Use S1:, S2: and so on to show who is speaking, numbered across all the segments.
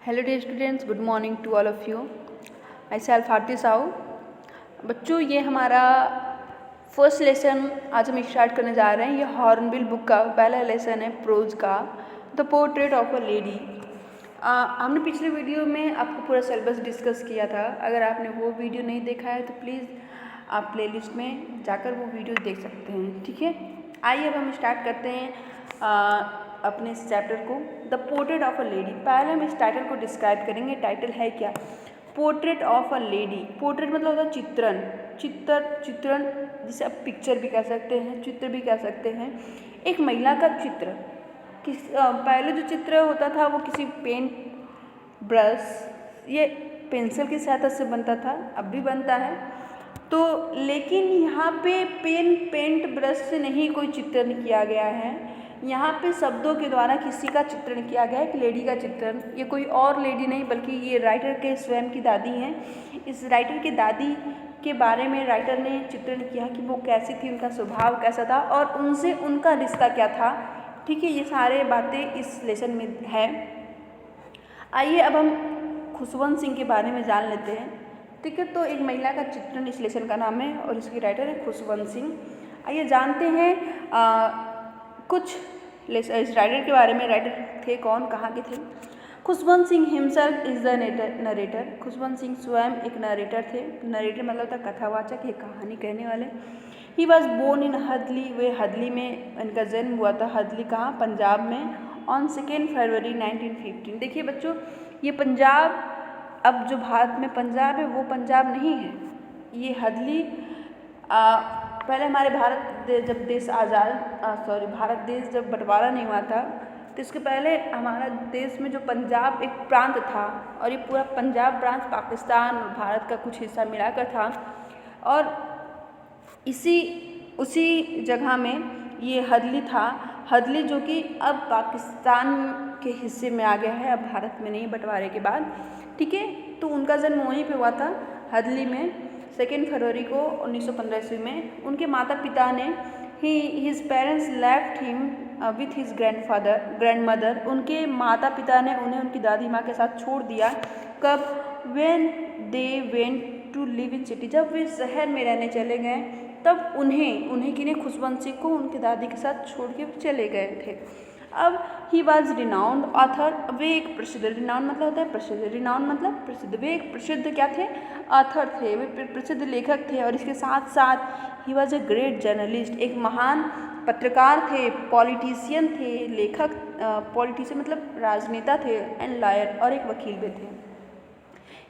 S1: Hello dear students, good morning to all of you. Myself Aarti Sahu. बच्चों, ये हमारा first lesson आज हम स्टार्ट करने जा रहे हैं। ये हॉर्नबिल बुक का पहला लेसन है, प्रोज का, the portrait of a lady. हमने पिछले वीडियो में आपको पूरा सिलेबस डिस्कस किया था। अगर आपने वो वीडियो नहीं देखा है तो प्लीज़ आप प्लेलिस्ट में जाकर वो वीडियो देख सकते हैं, ठीक है। आइए अब हम स्टार्ट करते हैं अपने इस चैप्टर को, the portrait of a lady. पहले हम इस टाइटल को डिस्क्राइब करेंगे। टाइटल है क्या? Portrait of a lady. Portrait मतलब होता है चित्रण, चित्रण जिसे आप पिक्चर भी कह सकते हैं, चित्र भी कह सकते हैं। एक महिला का चित्र। पहले जो चित्र होता था वो किसी पेन, ब्रश, ये पेंसिल की सहायता से बनता था, अब भी बनता है तो। लेकिन यहाँ पे पेन, पेंट, ब्रश से नहीं कोई चित्रण किया गया है। यहाँ पे शब्दों के द्वारा किसी का चित्रण किया गया है, एक लेडी का चित्रण। ये कोई और लेडी नहीं बल्कि ये राइटर के स्वयं की दादी हैं। इस राइटर की दादी के बारे में राइटर ने चित्रण किया कि वो कैसी थी, उनका स्वभाव कैसा था और उनसे उनका रिश्ता क्या था, ठीक है। ये सारे बातें इस लेसन में है। आइए अब हम खुशवंत सिंह के बारे में जान लेते हैं, ठीक है। तो एक महिला का चित्रण इस लेसन का नाम है और इसकी राइटर है खुशवंत सिंह। आइए जानते हैं कुछ इस राइटर के बारे में। राइटर थे कौन, कहाँ के थे? Khushwant Singh himself is the narrator. Khushwant Singh स्वयं एक नरेटर थे। नरेटर मतलब था कथावाचक, एक कहानी कहने वाले। He was born in हदली। वे हदली में इनका जन्म हुआ था। हदली कहाँ? पंजाब में, ऑन 2 फरवरी 1915। देखिए बच्चों, ये पंजाब, अब जो भारत में पंजाब है वो पंजाब नहीं है, ये हदली। पहले हमारे जब देश भारत देश जब बंटवारा नहीं हुआ था तो इसके पहले हमारा देश में जो पंजाब एक प्रांत था और ये पूरा पंजाब प्रांत पाकिस्तान और भारत का कुछ हिस्सा मिलाकर था। और उसी जगह में ये हदली था। हदली जो कि अब पाकिस्तान के हिस्से में आ गया है, अब भारत में नहीं, बंटवारे के बाद, ठीक है। तो उनका जन्म वहीं पे हुआ था, हदली में, 2 फरवरी को 1915 ईस्वी में। उनके माता पिता ने his parents left him with his grandmother. उनके माता पिता ने उन्हें उनकी दादी माँ के साथ छोड़ दिया। कब? When they went to live in city. जब वे शहर में रहने चले गए तब उन्हें किन्हें? खुशवंत सिंह को उनकी दादी के साथ छोड़ के चले गए थे। अब ही वॉज रिनाउंड ऑथर। वे एक प्रसिद्ध, रिनाउंड मतलब होता है प्रसिद्ध, रिनाउंड मतलब प्रसिद्ध। वे एक प्रसिद्ध क्या थे? ऑथर थे, वे प्रसिद्ध लेखक थे। और इसके साथ साथ he was a great journalist, एक महान पत्रकार थे, पॉलिटिशियन थे, लेखक, पॉलिटिशियन मतलब राजनेता थे, एंड लॉयर, और एक वकील भी थे।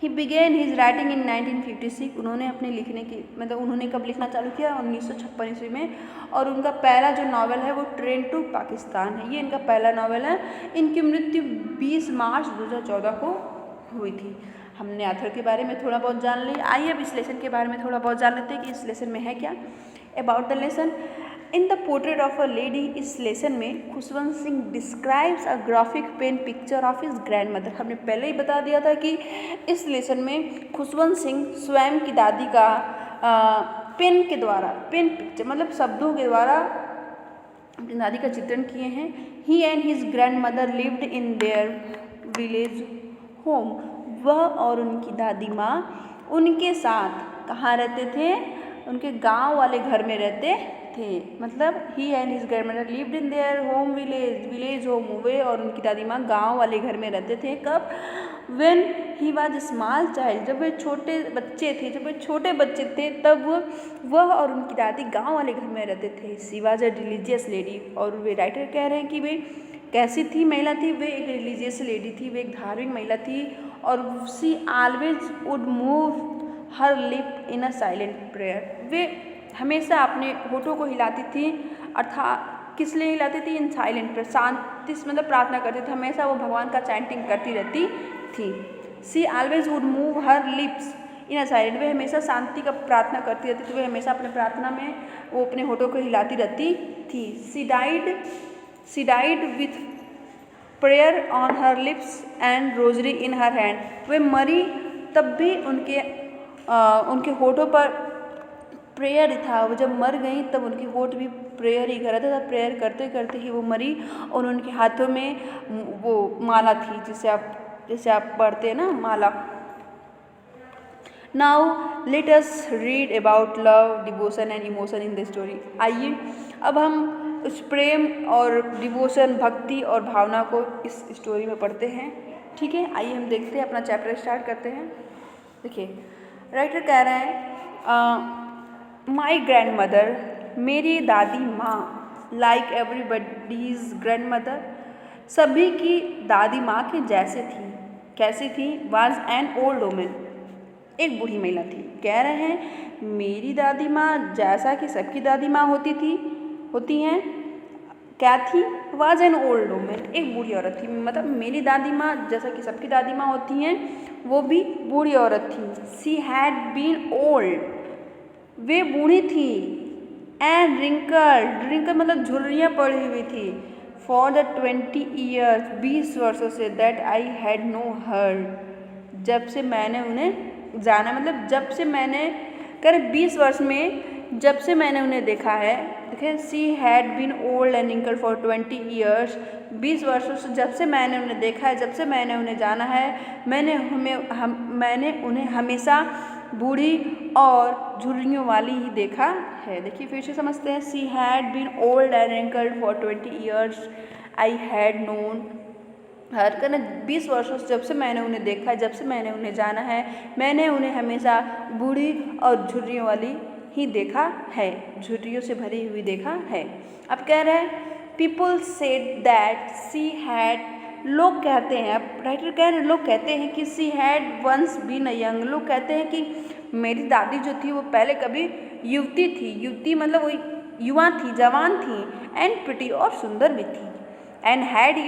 S1: ही बिगेन हिज राइटिंग इन 1956। उन्होंने अपने लिखने की उन्होंने कब लिखना चालू किया? 1956 ईस्वी में। और उनका पहला जो नावल है वो ट्रेन टू पाकिस्तान है, ये इनका पहला नावल है। इनकी मृत्यु 20 मार्च 2014 को हुई थी। हमने ऑथर के बारे में थोड़ा बहुत जान लिया। आइए अब इस लेसन के बारे में थोड़ा बहुत जान लेते हैं कि इस लेसन में है क्या। About the lesson, in the portrait of a lady, इस लेसन में Khushwant Singh describes a graphic pen picture of his grandmother. हमने पहले ही बता दिया था कि इस लेसन में खुशवंत सिंह स्वयं की दादी का पेन के द्वारा, पेन पिक्चर मतलब शब्दों के द्वारा अपनी दादी का चित्रण किए हैं। He and his grandmother lived in their village home. वह और उनकी दादी माँ उनके साथ कहाँ रहते थे? उनके गांव वाले घर में रहते थे। मतलब he and his grandmother lived in their home village home. वे और उनकी दादी माँ गांव वाले घर में रहते थे। कब? When he was small child. जब वे छोटे बच्चे थे तब वह और उनकी दादी गांव वाले घर में रहते थे। She was a religious lady. और वे राइटर कह रहे हैं कि वे कैसी थी, महिला थी? वे एक रिलीजियस लेडी थी, वे एक धार्मिक महिला थी। और she always would move her lip in a silent prayer. वे हमेशा अपने होठों को हिलाती थी, अर्थात किस लिए हिलाती थी? इन साइलेंट प्रेयर, शांति से मतलब प्रार्थना करती थी। हमेशा वो भगवान का चैंटिंग करती रहती थी। She always would move her lips in a silent. वे हमेशा शांति का प्रार्थना करती रहती थी। वे हमेशा अपने प्रार्थना में वो अपने होठों को हिलाती रहती थी। She died with prayer on her lips and rosary in her hand. वे मरी तब भी उनके होठों पर प्रेयर था। वो जब मर गई तब उनके होठ भी प्रेयर ही कर रहा था। प्रेयर करते करते ही वो मरी और उनके हाथों में वो माला थी जिसे आप जैसे आप पढ़ते हैं ना माला। Now let us read about love, devotion and emotion in the story. आइए अब हम उस प्रेम और डिवोशन, भक्ति और भावना को इस स्टोरी में पढ़ते हैं। ठीक है, आइए हम देखते हैं, अपना चैप्टर स्टार्ट करते हैं। देखिए राइटर कह रहे हैं माई ग्रैंड मदर, मेरी दादी माँ, लाइक एवरीबडीज ग्रैंड मदर, सभी की दादी माँ के जैसे थी। कैसी थी? वाज एन ओल्ड वुमन, एक बूढ़ी महिला थी। कह रहे हैं मेरी दादी माँ जैसा कि सबकी दादी माँ होती हैं। क्या थी? वाज एन ओल्ड वुमन, एक बूढ़ी औरत थी। मतलब मेरी दादी माँ जैसा कि सबकी दादी माँ होती हैं, वो भी बूढ़ी औरत थी। सी हैड बीन ओल्ड, वे बूढ़ी थी। एंड रिंकल मतलब झुर्रियाँ पड़ी हुई थी। फॉर द 20 ईयर्स, 20 वर्षों से, दैट आई हैड नो हर, जब से मैंने उन्हें जाना, मतलब जब से मैंने 20 वर्ष में जब से मैंने उन्हें देखा है। देखिए she had been old and wrinkle for 20 years, 20 वर्षों से जब से मैंने उन्हें देखा है, जब से मैंने उन्हें जाना है, मैंने उन्हें हमेशा बूढ़ी और झुर्रियों वाली ही देखा है। देखिए फिर से समझते हैं। She had been old and wrinkled for 20 years, I had known her, कहना 20 वर्षों से जब से मैंने उन्हें देखा है, जब से मैंने उन्हें जाना है, मैंने उन्हें हमेशा बूढ़ी और झुर्रियों वाली ही देखा है, झुर्रियों से भरी हुई देखा है। अब कह रहे हैं people said that she had, लोग कहते हैं, अब राइटर कह रहे हैं लोग कहते हैं कि she had once been a young, लोग कहते हैं कि मेरी दादी जो थी वो पहले कभी युवती थी। युवती मतलब वो युवा थी, जवान थी। एंड प्रिटी, और सुंदर भी थी। And had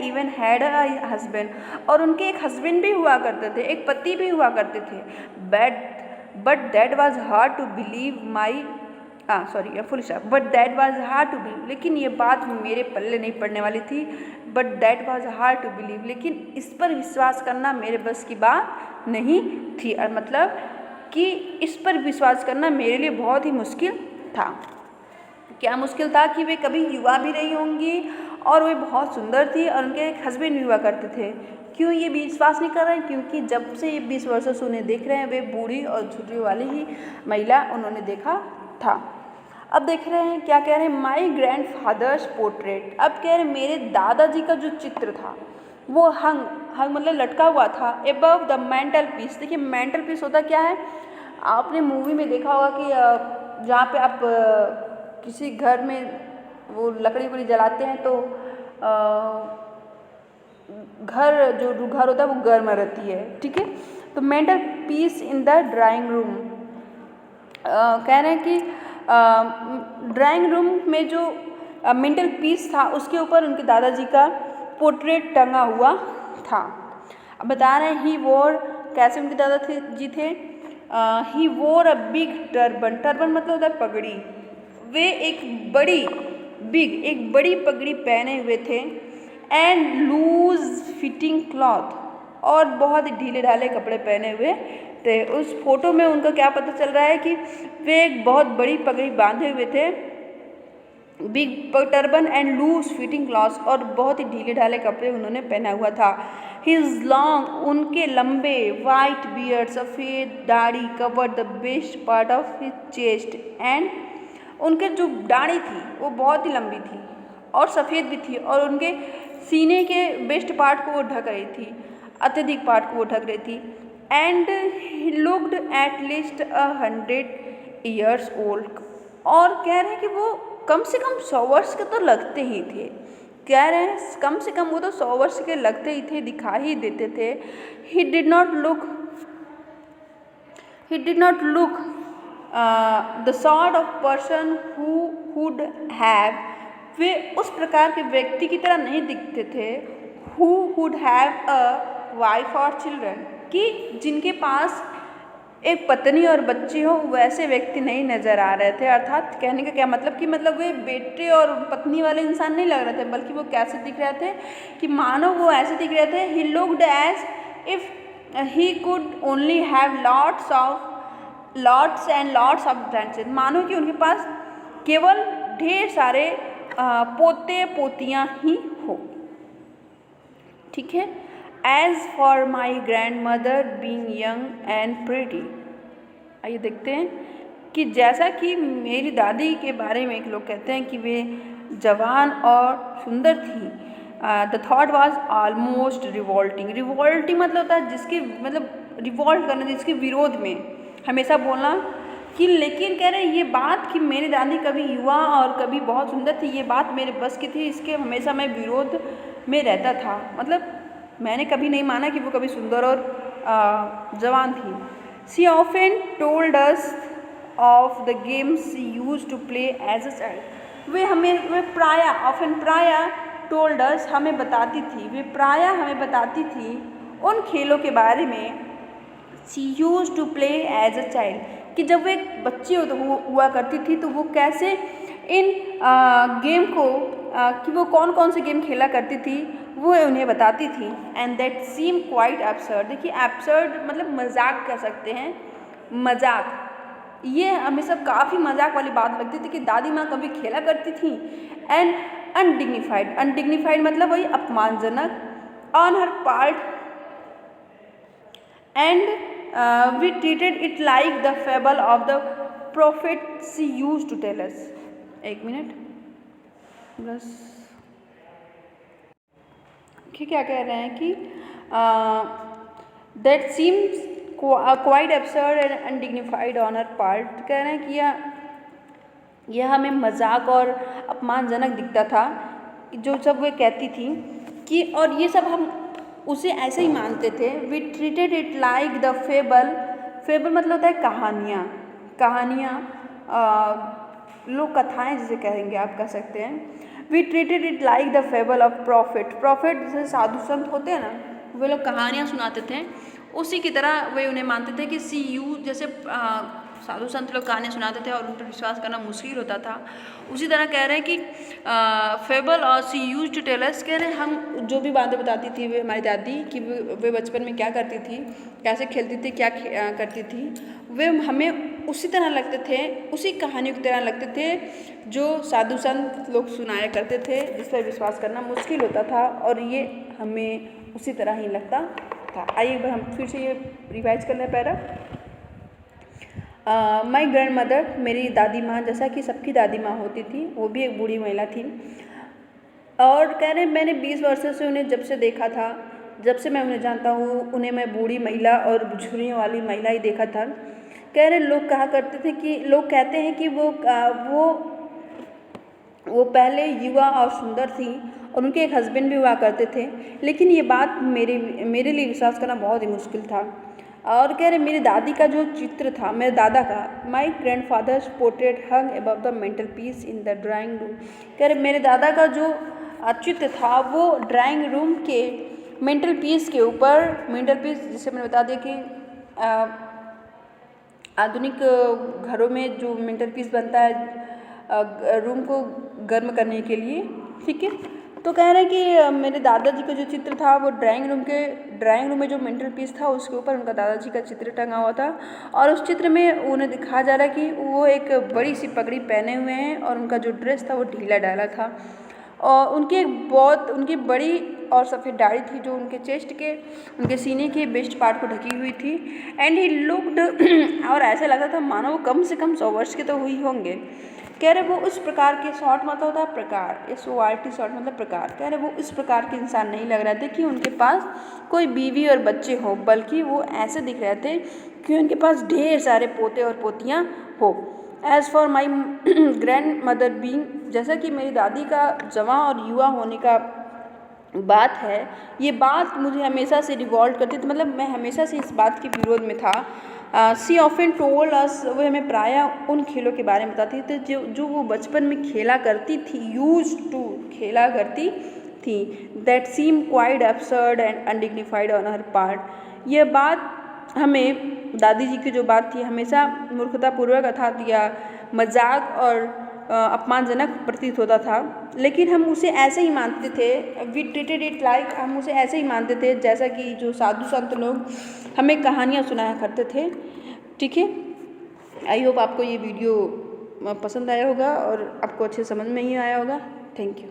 S1: even had a husband, और उनके एक हस्बैंड भी हुआ करते थे, एक पति भी हुआ करते थे। But that was hard to believe but that was hard to believe, लेकिन ये बात मेरे पल्ले नहीं पड़ने वाली थी। But that was hard to believe, लेकिन इस पर विश्वास करना मेरे बस की बात नहीं थी। और मतलब कि इस पर विश्वास करना मेरे लिए बहुत ही मुश्किल था। क्या मुश्किल था? कि वे कभी युवा भी रही होंगी और वे बहुत सुंदर थी और उनके एक हस्बैंड भी हुआ करते थे। क्यों ये विश्वास नहीं कर रहे हैं? क्योंकि जब से ये 20 वर्षों से उन्हें देख रहे हैं, वे बूढ़ी और झुर्री वाली ही महिला उन्होंने देखा था। अब देख रहे हैं क्या कह रहे हैं, माई ग्रैंड फादर्स पोर्ट्रेट। अब कह रहे हैं मेरे दादाजी का जो चित्र था वो हंग मतलब लटका हुआ था एबव द मेंटल पीस। देखिए मेंटल पीस होता क्या है, आपने मूवी में देखा होगा कि जहाँ पे आप किसी घर में वो लकड़ी वकड़ी जलाते हैं तो जो घर होता है वो गर्म रहती है। ठीक है, तो mental peace in the drawing room, कह रहे हैं कि ड्राइंग रूम में जो मेंटल पीस था उसके ऊपर उनके दादाजी का पोर्ट्रेट टंगा हुआ था। अब बता रहे हैं ही वोर, कैसे उनके दादाजी थे, ही वोर अ बिग टर्बन। टर्बन मतलब होता है पगड़ी। वे एक बड़ी पगड़ी पहने हुए थे। एंड लूज फिटिंग क्लॉथ, और बहुत ही ढीले ढाले कपड़े पहने हुए थे। उस फोटो में उनका क्या पता चल रहा है कि वे एक बहुत बड़ी पगड़ी बांधे हुए थे, big turban and loose fitting cloth, और बहुत ही ढीले ढाले कपड़े उन्होंने पहना हुआ था। हिज लॉन्ग, उनके लंबे वाइट बियर्ड, सफ़ेद दाढ़ी cover the best part of his chest. And उनके जो दाढ़ी थी वो बहुत ही लंबी थी और सफ़ेद भी थी, और उनके सीने के बेस्ट पार्ट को वो ढक रही थी, अत्यधिक पार्ट को वो ढक रही थी। And he looked at least 100 years old, और कह रहे हैं कि वो कम से कम 100 वर्ष के तो लगते ही थे। कह रहे हैं कम से कम वो तो 100 वर्ष के लगते ही थे, दिखाई ही देते थे। He did not look the sort of person who would have, वे उस प्रकार के व्यक्ति की तरह नहीं दिखते थे, who would have a wife और चिल्ड्रन, कि जिनके पास एक पत्नी और बच्चे हो, वैसे व्यक्ति नहीं नज़र आ रहे थे। अर्थात कहने का क्या मतलब कि वे बेटे और पत्नी वाले इंसान नहीं लग रहे थे, बल्कि वो कैसे दिख रहे थे कि मानो वो ऐसे दिख रहे थे। He looked as if he could only have lots and lots of grandchildren, मानो कि उनके पास केवल ढेर सारे पोते पोतियाँ ही हो। ठीक है। As for my grandmother being young and pretty, आइए देखते हैं कि जैसा कि मेरी दादी के बारे में एक लोग कहते हैं कि वे जवान और सुंदर थी। The thought was almost revolting. Revolting मतलब होता है जिसके मतलब रिवॉल्ट करना, जिसके विरोध में हमेशा बोलना कि, लेकिन कह रहे ये बात कि मेरी दादी कभी युवा और कभी बहुत सुंदर थी, ये बात मेरे बस की थी, इसके हमेशा मैं विरोध में रहता था। मतलब मैंने कभी नहीं माना कि वो कभी सुंदर और जवान थी। She often told us of the games she use to play as a child. वे प्रायः टोल्ड अस हमें बताती थी, वे प्रायः हमें बताती थी उन खेलों के बारे में। She use to play as a child, कि जब वो एक बच्ची हुआ करती थी तो वो कैसे इन गेम को कि वो कौन कौन से गेम खेला करती थी वो उन्हें बताती थी। And that seem quite absurd. देखिए एब्सर्ड मतलब मजाक कह सकते हैं, मजाक। ये हमें सब काफ़ी मजाक वाली बात लगती थी कि दादी माँ कभी खेला करती थी। एंड अनडिग्निफाइड, अनडिग्निफाइड मतलब वही अपमानजनक। On her part and we treated it like the fable of the prophet she use to tell us. एक मिनट बस, क्या कह रहे हैं कि that seems quite absurd and undignified on her part. कह रहे हैं कि यह हमें मजाक और अपमानजनक दिखता था जो सब वे कहती थी कि, और ये सब हम उसे ऐसे ही मानते थे। We treated it like the fable. Fable मतलब होता है कहानियाँ, लोक कथाएँ जिसे कहेंगे आप कह सकते हैं। We treated it like the fable of prophet. Prophet जैसे साधु संत होते हैं ना, वे लोग कहानियाँ सुनाते थे, उसी की तरह वे उन्हें मानते थे कि सी यू जैसे साधु संत लोग कहानियाँ सुनाते थे और उन पर विश्वास करना मुश्किल होता था। उसी तरह कह रहे हैं कि फेबल और सी यूज टू टेल अस। कह रहे हैं हम जो भी बातें बताती थी वे हमारी दादी कि वे बचपन में क्या करती थी, कैसे खेलती थी, क्या करती थी, वे हमें उसी तरह लगते थे, उसी कहानियों की तरह लगते थे जो साधु संत लोग सुनाया करते थे, जिस पर विश्वास करना मुश्किल होता था, और ये हमें उसी तरह ही लगता था। आइए एक बार हम फिर से ये रिवाइज कर लें पैरा। माई ग्रैंड मदर, मेरी दादी माँ, जैसा कि सबकी दादी माँ होती थी, वो भी एक बूढ़ी महिला थी। और कह रहे मैंने 20 वर्षों से उन्हें जब से देखा था, जब से मैं उन्हें जानता हूँ, उन्हें मैं बूढ़ी महिला और झुर्रियों वाली महिला ही देखा था। कह रहे लोग कहा करते थे कि, लोग कहते हैं कि वो पहले युवा और सुंदर थी और उनके एक हस्बैंड भी हुआ करते थे, लेकिन ये बात मेरे लिए विश्वास करना बहुत ही मुश्किल था। और कह रहे मेरी दादी का जो चित्र था, मेरे दादा का, my grandfather's portrait hung above the mantelpiece in the drawing room. कह रहे मेरे दादा का जो चित्र था वो ड्राइंग रूम के मेंटल पीस के ऊपर, मेंटल पीस जिसे मैंने बता दिया कि आधुनिक घरों में जो मेंटल पीस बनता है रूम को गर्म करने के लिए, ठीक है। तो कह रहे हैं कि मेरे दादाजी का जो चित्र था वो ड्राइंग रूम में जो मेंटल पीस था उसके ऊपर उनका दादाजी का चित्र टंगा हुआ था, और उस चित्र में उन्हें दिखाया जा रहा है कि वो एक बड़ी सी पगड़ी पहने हुए हैं और उनका जो ड्रेस था वो ढीला ढाला था, और उनकी बड़ी और सफ़ेद दाढ़ी थी जो उनके सीने के वेस्ट पार्ट को ढकी हुई थी। एंड ही लुक्ड और ऐसा लगा था मानो वो कम से कम 100 वर्ष के तो हुई होंगे। कह रहे वो उस प्रकार के, शॉर्ट मतलब होता है प्रकार, SORT शॉर्ट मतलब प्रकार। कह रहे वो उस प्रकार के इंसान नहीं लग रहे थे कि उनके पास कोई बीवी और बच्चे हों, बल्कि वो ऐसे दिख रहे थे कि उनके पास ढेर सारे पोते और पोतियाँ हो। As for my grand mother being, जैसा कि मेरी दादी का जवां और युवा होने का बात है, ये बात मुझे हमेशा से रिवॉल्ट करती थी, मतलब मैं हमेशा से इस बात के विरोध में था। सी ऑफन टोल्ड अस, वो हमें प्रायः उन खेलों के बारे में बताती थी जो वो बचपन में खेला करती थी, यूज टू खेला करती थी। That seem quite absurd and undignified on her part. यह बात हमें, दादी जी की जो बात थी, हमेशा मूर्खतापूर्वक अर्थात या मजाक और अपमानजनक प्रतीत होता था, लेकिन हम उसे ऐसे ही मानते थे। वी ट्रीटेड इट लाइक, हम उसे ऐसे ही मानते थे जैसा कि जो साधु संत लोग हमें कहानियाँ सुनाया करते थे, ठीक है। आई होप आपको ये वीडियो पसंद आया होगा और आपको अच्छे समझ में ही आया होगा। Thank you.